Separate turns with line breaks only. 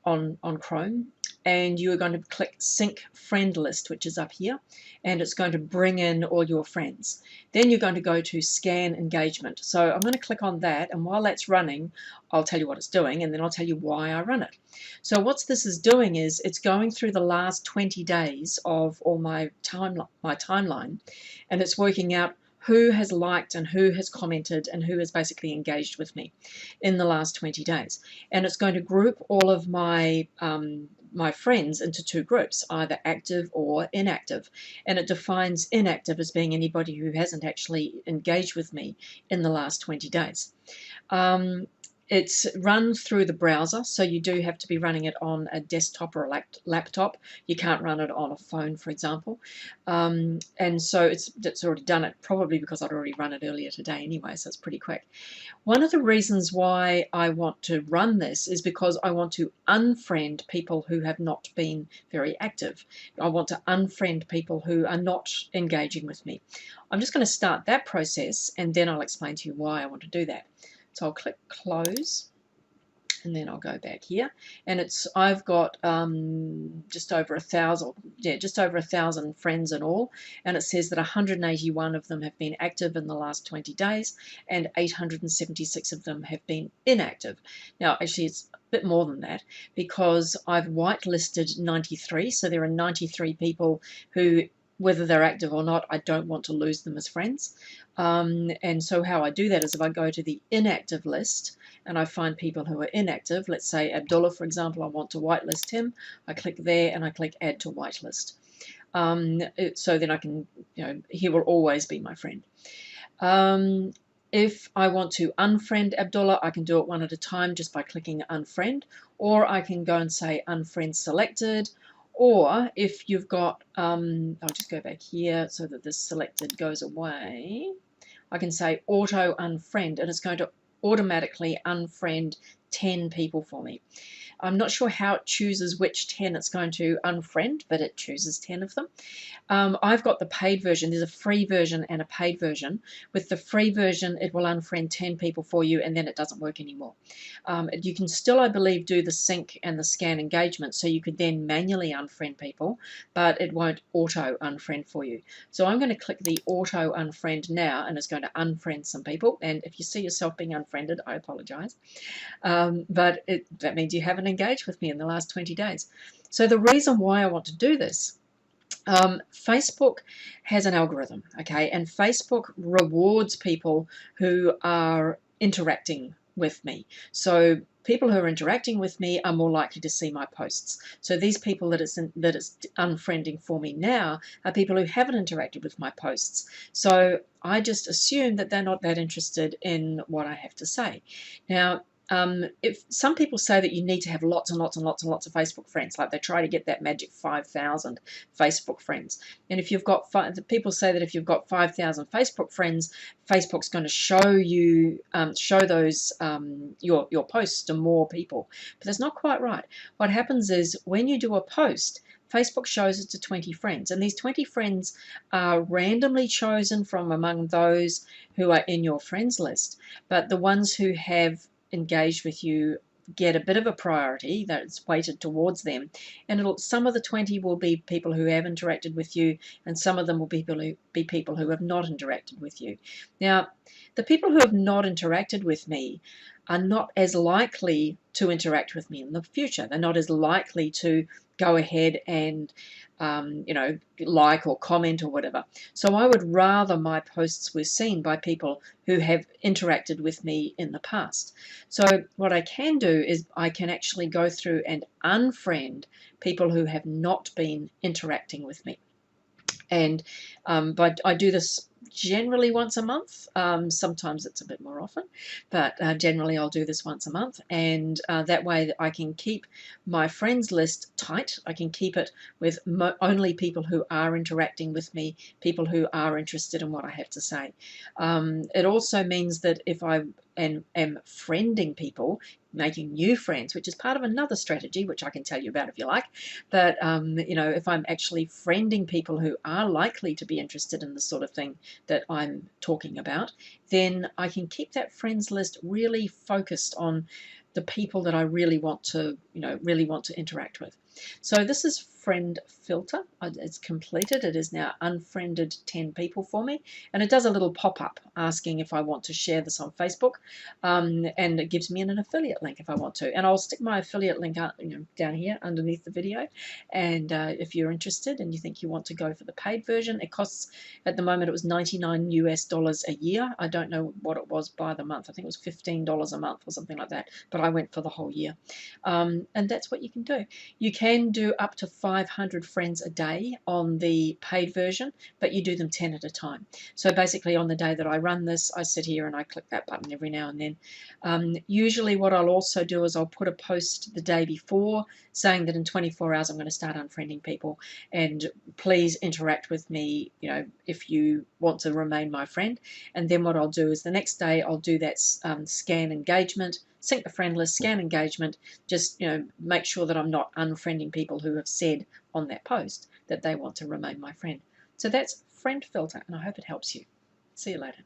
on Chrome, and you are going to click Sync Friend List, which is up here, and it's going to bring in all your friends. Then you're going to go to Scan Engagement. So I'm going to click on that, and while that's running, I'll tell you what it's doing, and then I'll tell you why I run it. So what this is doing is it's going through the last 20 days of all my timeline, and it's working out who has liked and who has commented and who has basically engaged with me in the last 20 days. And it's going to group all of my my friends into two groups, either active or inactive. And it defines inactive as being anybody who hasn't actually engaged with me in the last 20 days. It's run through the browser, so you do have to be running it on a desktop or a laptop. You can't run it on a phone, for example. And so it's already done it, probably because I'd already run it earlier today anyway, so it's pretty quick. One of the reasons why I want to run this is because I want to unfriend people who have not been very active. I want to unfriend people who are not engaging with me. I'm just going to start that process, and then I'll explain to you why I want to do that. So I'll click Close, and then I'll go back here, and I've got just over 1,000 friends in all, and it says that 181 of them have been active in the last 20 days, and 876 of them have been inactive. Now, actually, it's a bit more than that, because I've whitelisted 93, so there are 93 people who, whether they're active or not, I don't want to lose them as friends. And so how I do that is if I go to the inactive list and I find people who are inactive, let's say Abdullah, for example, I want to whitelist him. I click there and I click Add to Whitelist. So then I can, he will always be my friend. If I want to unfriend Abdullah, I can do it one at a time just by clicking Unfriend, or I can go and say Unfriend Selected. Or if you've got, I'll just go back here so that this selected goes away. I can say Auto Unfriend, and it's going to automatically unfriend 10 people for me. I'm not sure how it chooses which 10 it's going to unfriend, but it chooses 10 of them. I've got the paid version. There's a free version and a paid version. With the free version, it will unfriend 10 people for you, and then it doesn't work anymore. You can still, I believe, do the sync and the scan engagement, so you could then manually unfriend people, but it won't auto unfriend for you. So I'm going to click the auto unfriend now, and it's going to unfriend some people. And if you see yourself being unfriended, I apologize. But that means you haven't engaged with me in the last 20 days. So the reason why I want to do this, Facebook has an algorithm, okay, and Facebook rewards people who are interacting with me. So people who are interacting with me are more likely to see my posts. So these people that it's unfriending for me now are people who haven't interacted with my posts. So I just assume that they're not that interested in what I have to say. Now, if some people say that you need to have lots and lots and lots and lots of Facebook friends, like they try to get that magic 5,000 Facebook friends. And if you've got people say that if you've got 5,000 Facebook friends, Facebook's going to show you show those your posts to more people. But that's not quite right. What happens is when you do a post, Facebook shows it to 20 friends, and these 20 friends are randomly chosen from among those who are in your friends list. But the ones who have engaged with you get a bit of a priority that's weighted towards them, and some of the 20 will be people who have interacted with you, and some of them will be people who have not interacted with you. Now, the people who have not interacted with me are not as likely to interact with me in the future. They're not as likely to go ahead and like or comment or whatever. So I would rather my posts were seen by people who have interacted with me in the past. So what I can do is I can actually go through and unfriend people who have not been interacting with me. And but I do this generally once a month. Sometimes it's a bit more often, but generally I'll do this once a month, and that way I can keep my friends list tight. I can keep it with only people who are interacting with me, people who are interested in what I have to say. It also means that if I am friending people, making new friends, which is part of another strategy, which I can tell you about if you like, but if I'm actually friending people who are likely to be interested in the sort of thing that I'm talking about, then I can keep that friends list really focused on the people that I really want to, really want to interact with. So this is FriendFilter. It's completed. It is now unfriended 10 people for me, and it does a little pop-up asking if I want to share this on Facebook, and it gives me an affiliate link if I want to. And I'll stick my affiliate link down here underneath the video. And if you're interested and you think you want to go for the paid version, it costs, at the moment, it was $99 US a year. I don't know what it was by the month. I think it was $15 a month or something like that, but I went for the whole year. And that's what you can do. You can do up to 500 friends a day on the paid version, but you do them 10 at a time. So basically on the day that I run this, I sit here and I click that button every now and then. Usually what I'll also do is I'll put a post the day before saying that in 24 hours I'm going to start unfriending people, and please interact with me, if you want to remain my friend. And then what I'll do is the next day I'll do that scan engagement, sync the friend list, scan engagement, just make sure that I'm not unfriending people who have said on that post that they want to remain my friend. So that's FriendFilter, and I hope it helps you. See you later.